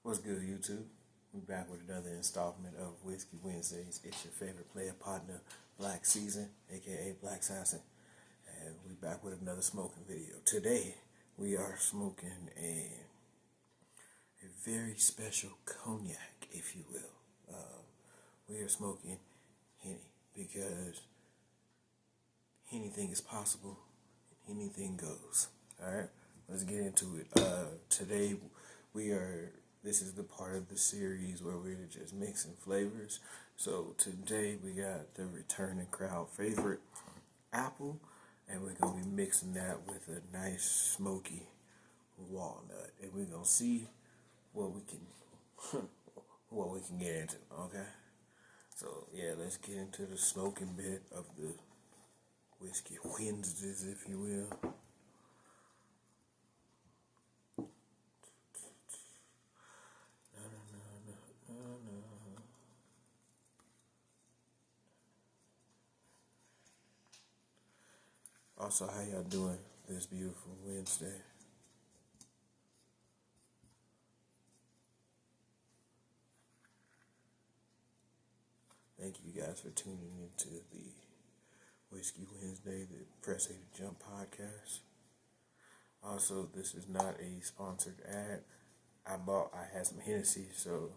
What's good, YouTube? We back with another installment of Whiskey Wednesdays. It's your favorite player partner, Black Season, aka Black Assassin, and we back with another smoking video. Today we are smoking a very special cognac, if you will. We are smoking Henny because anything is possible, anything goes. All right, let's get into it. Today this is the part of the series where we're just mixing flavors. So today we got the returning crowd favorite, apple, and we're going to be mixing that with a nice smoky walnut. And we're going to see what we can get into, okay? So yeah, let's get into the smoking bit of the Whiskey Wednesdays, if you will. Also, how y'all doing this beautiful Wednesday? Thank you guys for tuning into the Whiskey Wednesday, the Press A to Jump podcast. Also, this is not a sponsored ad. I had some Hennessy, so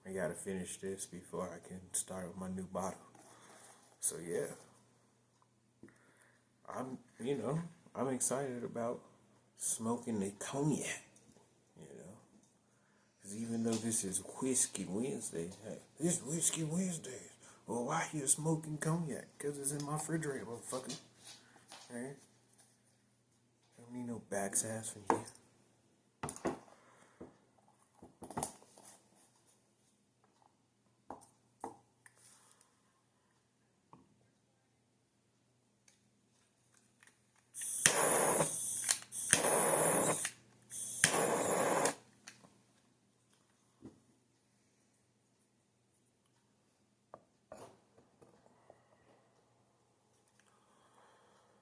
I gotta finish this before I can start with my new bottle. So yeah, I'm excited about smoking the cognac, because even though this is Whiskey Wednesday, hey, this is Whiskey Wednesday. Well, why you smoking cognac? Because it's in my refrigerator, motherfucker. Alright? I don't need no backsass from you.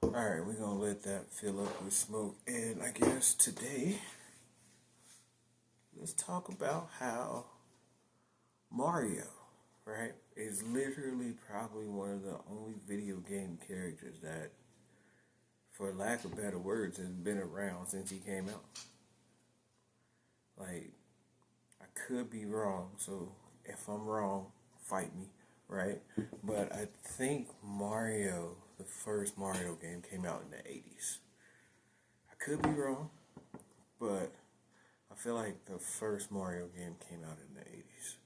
Alright, we're going to let that fill up with smoke. And I guess today, let's talk about how Mario, right, is literally probably one of the only video game characters that, for lack of better words, has been around since he came out. Like, I could be wrong, so if I'm wrong, fight me, right? But I think the first Mario game came out in the 80s. I could be wrong, but I feel like the first Mario game came out in the 80s.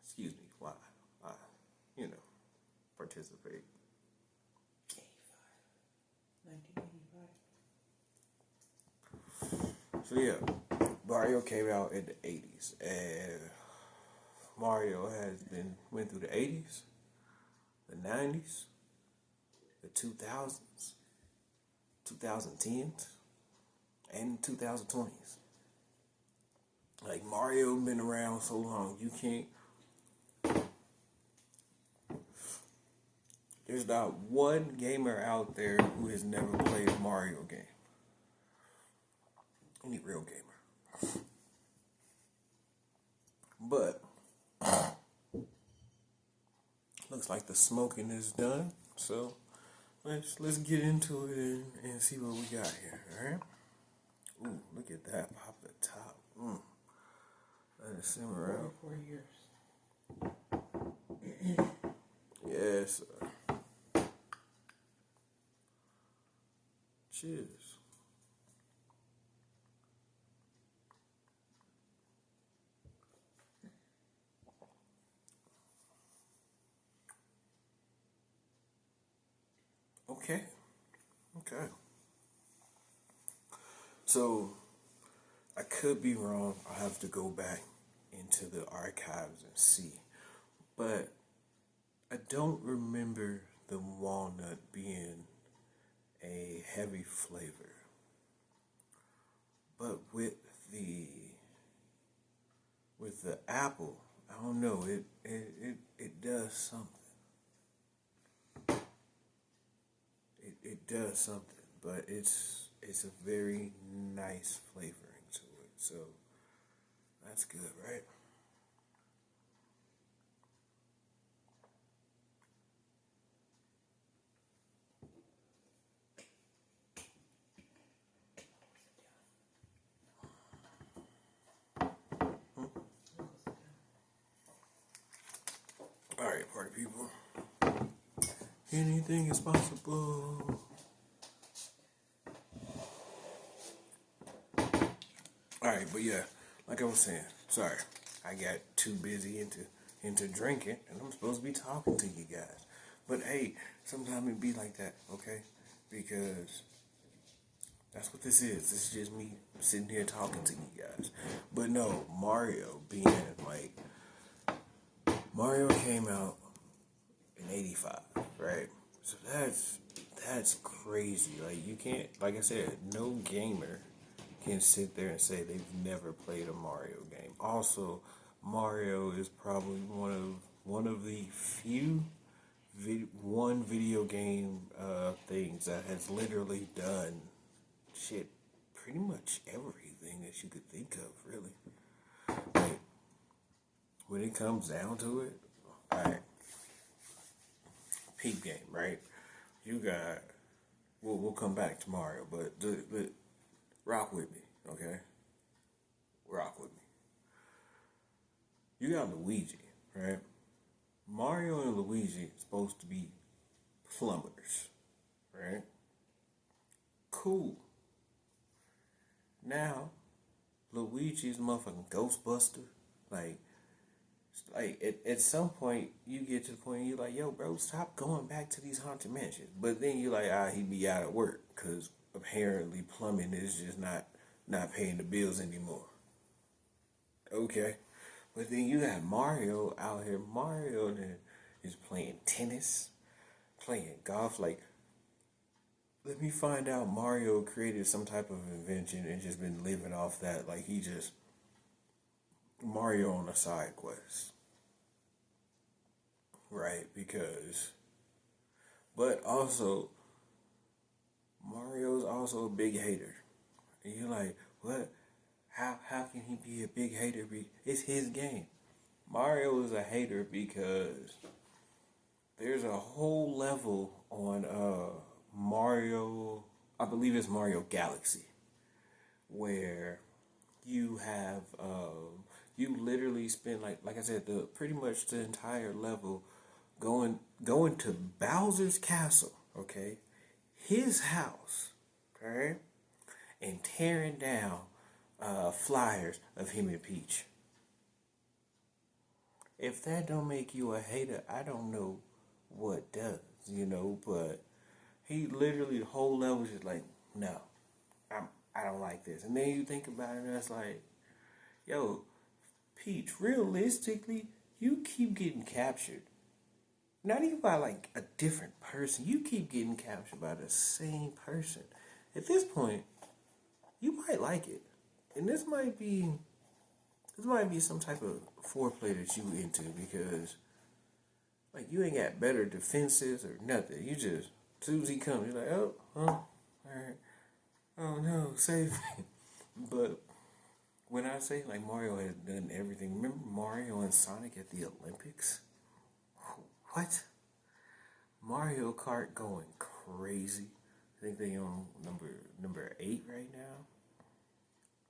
Excuse me, why? I, participate. 1985. So yeah, Mario came out in the 80s, and Mario went through the 80s, the 90s, the 2000s, 2010s, and 2020s. Like, Mario been around so long, there's not one gamer out there who has never played a Mario game. Any real gamer. But looks like the smoking is done, so let's get into it and see what we got here. All right. Ooh, look at that! Pop the top. Let it simmer out. 44 years. Yes. Cheers. Okay. So, I could be wrong. I'll have to go back into the archives and see. But I don't remember the walnut being a heavy flavor. But with the apple, I don't know, it does something. It does something, but it's a very nice flavoring to it. So that's good, right? All right, party people. Anything is possible. All right, but yeah, like I was saying, sorry, I got too busy into drinking, and I'm supposed to be talking to you guys. But hey, sometimes it be like that, okay? Because that's what this is. This is just me sitting here talking to you guys. But no, Mario being like Mario came out in '85, right? So that's crazy. Like you can't, like I said, no gamer can sit there and say they've never played a Mario game. Also, Mario is probably one of the few one video game things that has literally done shit pretty much everything that you could think of, really. Like when it comes down to it, all right, peep game, right? You got. We'll come back to Mario, but rock with me, okay? Rock with me. You got Luigi, right? Mario and Luigi supposed to be plumbers, right? Cool. Now, Luigi's motherfucking Ghostbuster. Like, at some point, you get to the point you're like, yo, bro, stop going back to these haunted mansions. But then you're like, he be out of work because apparently plumbing is just not paying the bills anymore. Okay. But then you got Mario out here. Mario then is playing tennis, playing golf. Like, let me find out Mario created some type of invention and just been living off that. Like, he just Mario on a side quest. Right? Because, but also, Mario's also a big hater. And you're like, what? How can he be a big hater? It's his game. Mario is a hater because there's a whole level on Mario, I believe it's Mario Galaxy, where you have you literally spend like I said the pretty much the entire level going to Bowser's castle, okay, his house, okay, and tearing down flyers of him and Peach. If that don't make you a hater, I don't know what does, but he literally the whole level is just like, no, I don't like this. And then you think about it and it's like, yo, Peach, realistically, you keep getting captured. Not even by like a different person. You keep getting captured by the same person. At this point, you might like it. And this might be some type of foreplay that you into because like you ain't got better defenses or nothing. You just as soon as he comes, you're like, oh, alright. Oh no, save me. But when I say like Mario has done everything, remember Mario and Sonic at the Olympics? What? Mario Kart going crazy. I think they on number 8 right now.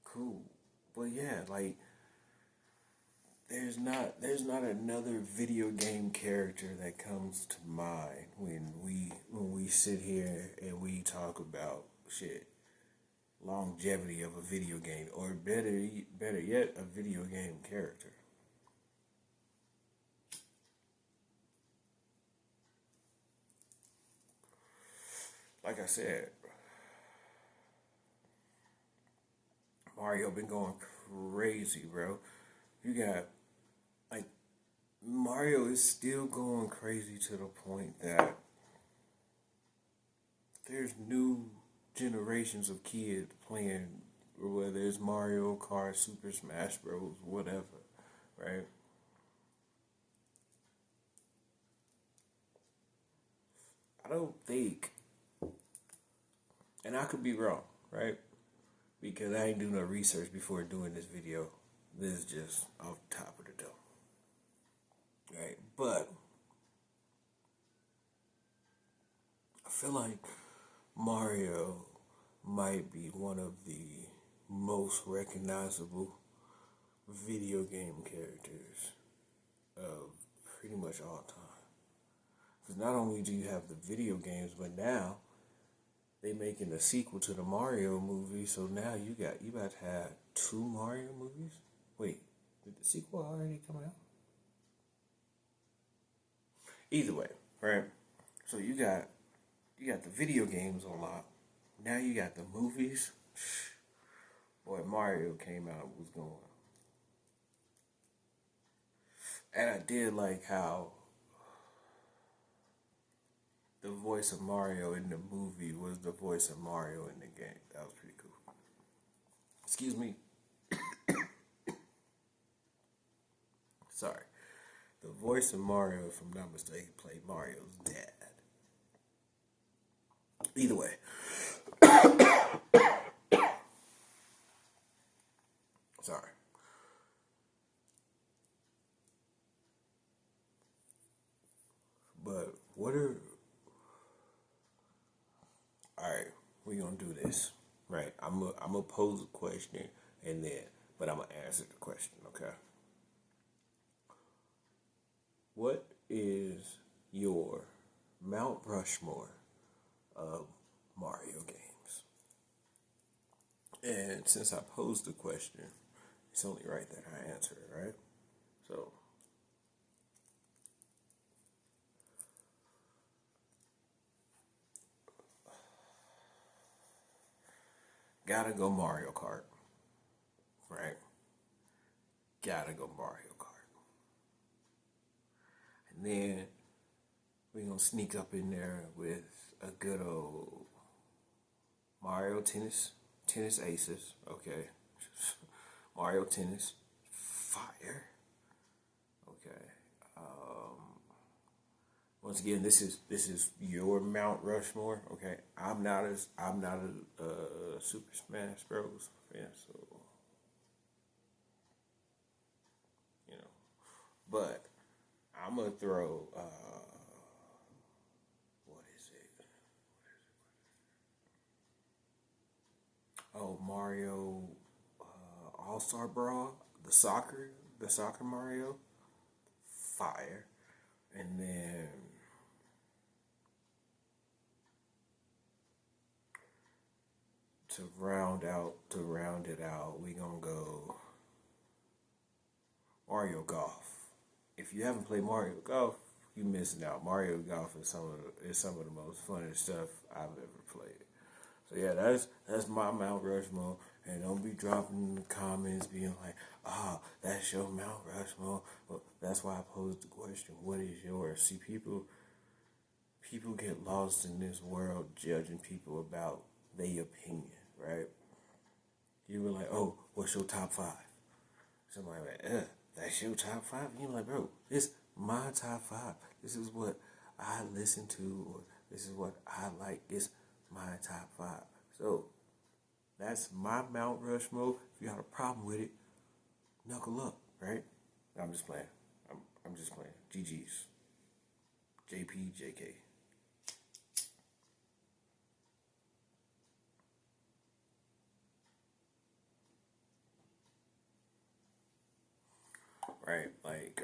Cool. But yeah, like there's not another video game character that comes to mind when we sit here and we talk about shit longevity of a video game, or better yet, a video game character. Like I said, Mario been going crazy, bro. You got like Mario is still going crazy to the point that there's new generations of kids playing, whether it's Mario Kart, Super Smash Bros, whatever, right? I don't think, and I could be wrong, right? because I ain't do no research before doing this video. This is just off the top of the dome. Right? But I feel like Mario might be one of the most recognizable video game characters of pretty much all time. Because not only do you have the video games, but now they making a sequel to the Mario movie. So now you about to have 2 Mario movies. Wait, did the sequel already come out? Either way, right? So you got the video games on lock. Now you got the movies. Boy, Mario came out and was going. And I did like how the voice of Mario in the movie was the voice of Mario in the game. That was pretty cool. Excuse me. Sorry. The voice of Mario, if I'm not mistaken, played Mario's dad. Either way. Sorry. But what are... Alright, we're going to do this. Right? I'm gonna pose a question but I'm going to answer the question, okay? What is your Mount Rushmore of Mario games? And since I posed the question, it's only right that I answer it, right? So, gotta go Mario Kart, right? Gotta go Mario Kart. And then we're gonna sneak up in there with a good old Mario Tennis Aces, okay? Mario Tennis, fire. Okay. Once again, this is your Mount Rushmore. Okay. I'm not a Super Smash Bros. fan, so you know. But I'm gonna throw what is it? Oh, Mario All-Star Brawl, the soccer Mario, fire. And then to round it out, we gonna go Mario Golf. If you haven't played Mario Golf, you missing out. Mario Golf is some of the most funnest stuff I've ever played. So yeah, that's my Mount Rushmore. And don't be dropping in the comments being like, that's your Mount Rushmore. Well, that's why I posed the question, what is yours? See, people get lost in this world judging people about their opinion, right? You were like, oh, what's your top 5? Somebody like, that's your top 5? And you're like, bro, it's my top 5. This is what I listen to, or this is what I like. It's my top 5. So that's my Mount Rushmore. If you got a problem with it, knuckle up, right? I'm just playing. I'm just playing. GG's. JP, JK. Right, like,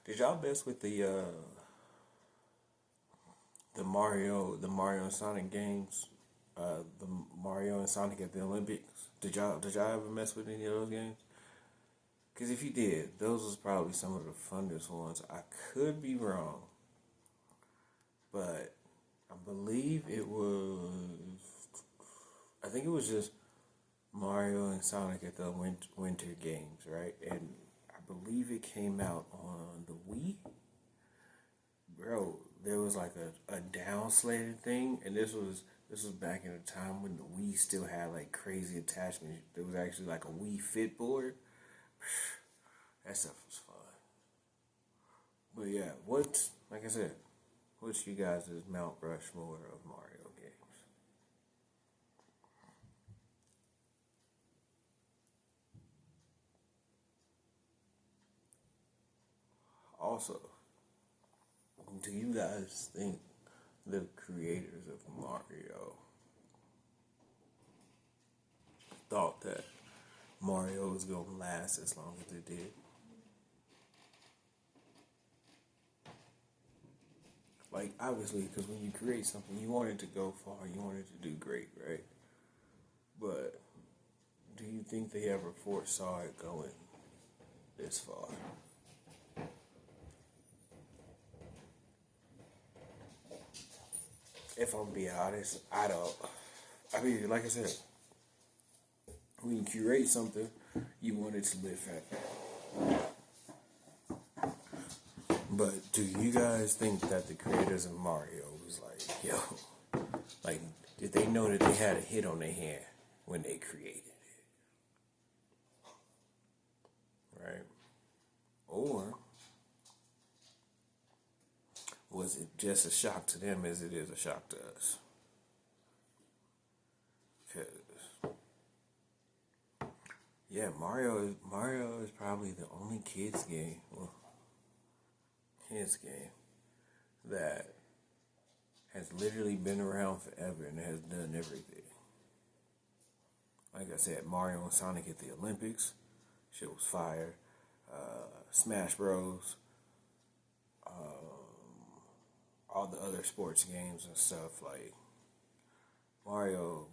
did y'all mess with the Mario and Sonic games? The Mario and Sonic at the Olympics. Did y'all ever mess with any of those games? Because if you did, those was probably some of the funnest ones. I could be wrong, but I believe I think it was just Mario and Sonic at the Winter Games, right? And I believe it came out on the Wii. Bro, there was like a down slated thing, and this was back in a time when the Wii still had like crazy attachments. There was actually like a Wii Fit board. That stuff was fun. But yeah, like I said, What's you guys' Mount Rushmore of Mario games? Also, do you guys think the creators of Mario thought that Mario was gonna last as long as it did? Like, obviously, because when you create something, you want it to go far, you want it to do great, right? But do you think they ever foresaw it going this far? If I'm being honest, I don't. I mean, like I said, when you curate something, you want it to live forever. But do you guys think that the creators of Mario was like, yo, like, did they know that they had a hit on their hand when they created it, right? Or was it just a shock to them as it is a shock to us? Because yeah, Mario is probably the only kids game, well, kids game that has literally been around forever and has done everything. Like I said, Mario and Sonic at the Olympics, shit was fire. Smash Bros, all the other sports games and stuff like Mario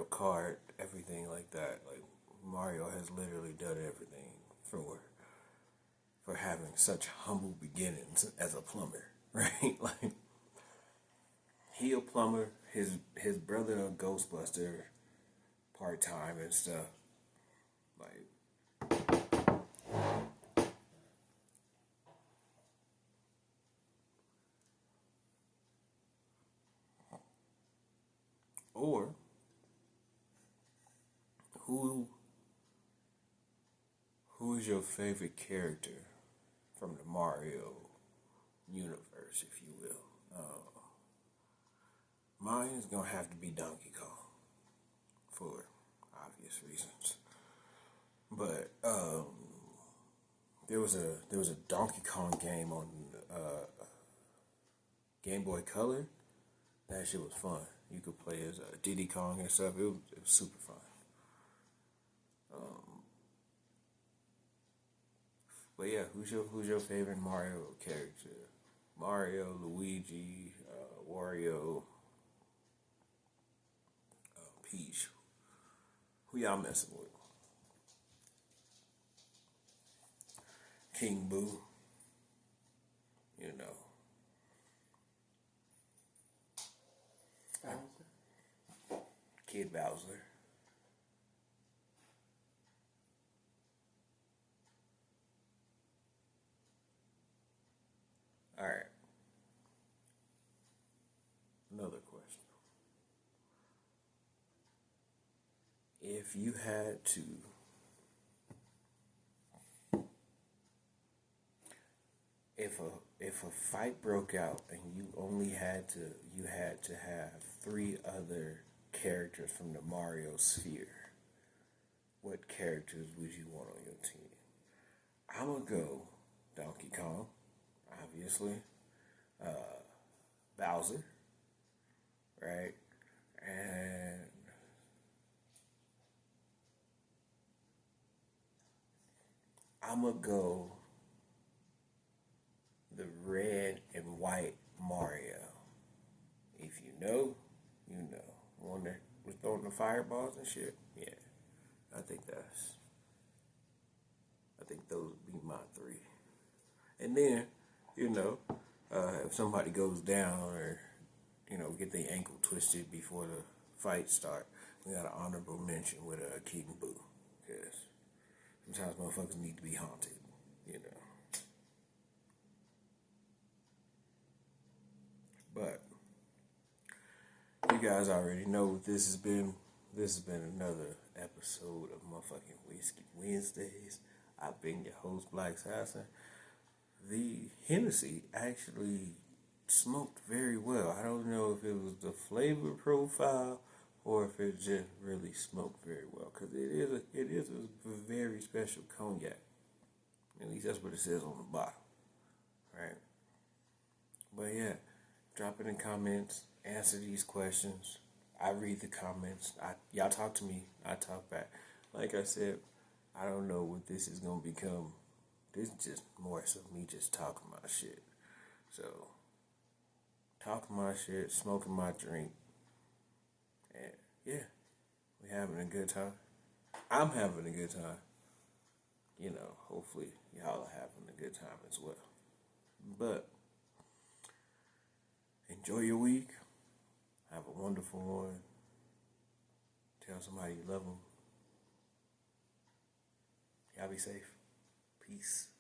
Kart, everything like that. Like Mario has literally done everything for having such humble beginnings as a plumber, right? Like he a plumber, his brother a Ghostbuster part time and stuff. Like or who who is your favorite character from the Mario universe, if you will? Mine is gonna have to be Donkey Kong for obvious reasons. But there was a Donkey Kong game on Game Boy Color. That shit was fun. You could play as Diddy Kong and stuff. It was super fun. But yeah, who's your favorite Mario character? Mario, Luigi, Wario, Peach. Who y'all messing with? King Boo. You know. Kid Bowser. All right. Another question. If you had to, if a fight broke out and you had to have three other characters from the Mario sphere, what characters would you want on your team? I'm gonna go Donkey Kong, obviously, Bowser, right, and I'm gonna go the red and white Mario. If you know, you know. One that was throwing the fireballs and shit. Yeah, I think that's. I think those would be my three. And then, you know, if somebody goes down or get their ankle twisted before the fight start, we got an honorable mention with King Boo, because sometimes motherfuckers need to be haunted, you know. But you guys already know what this has been. This has been another episode of motherfucking Whiskey Wednesdays. I've been your host, Black Assassin. The Hennessy actually smoked very well. I don't know if it was the flavor profile or if it just really smoked very well, because it is a very special cognac. At least that's what it says on the bottle, right? But yeah, drop it in comments. Answer these questions. I read the comments. Y'all talk to me. I talk back. Like I said, I don't know what this is gonna become. This is just more so me just talking my shit. So, talking my shit, smoking my drink, and yeah, we having a good time. I'm having a good time. Hopefully y'all are having a good time as well. But enjoy your week. Have a wonderful one. Tell somebody you love them. Y'all be safe. Peace.